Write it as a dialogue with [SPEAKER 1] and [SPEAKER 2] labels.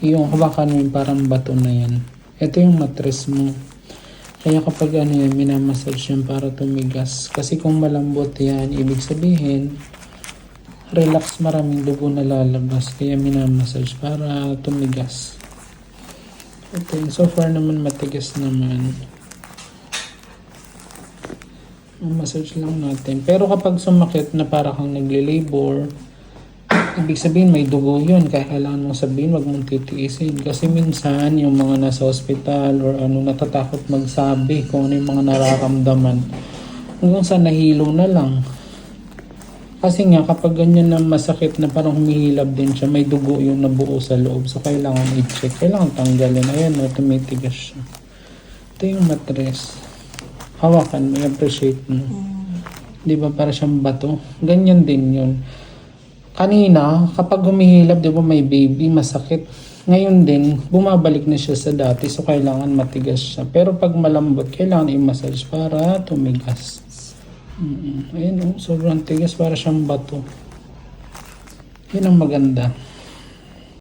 [SPEAKER 1] Yung hawakan mo yung parang bato na yan. Ito yung mattress mo. Kaya kapag ano yan, minamassage yan para tumigas. Kasi kung malambot yan, ibig sabihin, relax, maraming dugo na lalabas. Kaya minamassage para tumigas. Okay, so far naman matigas naman. Massage lang natin. Pero kapag sumakit na para kang nagle-labor, ibig sabihin may dugo yun. Kaya kailangan mong sabihin, wag mong titiisin. Kasi minsan, yung mga nasa hospital or ano, natatakot magsabi kung ano yung mga nararamdaman. Hanggang sa nahilo na lang. Kasi nga, kapag ganyan na masakit na parang humihilab din siya, may dugo yung nabuo sa loob. So, kailangan i-check. Kailangan tanggalin. Ayan, tumitigas siya. Ito yung mattress. Hawakan mo, appreciate mo. Di ba para siyang bato? Ganyan din yun. Kanina, kapag humihilab, di ba may baby, masakit. Ngayon din, bumabalik na siya sa dati, so kailangan matigas siya. Pero pag malambot, kailangan i-massage para tumigas. Ayun, sobrang tigas para siyang bato. Yun ang maganda.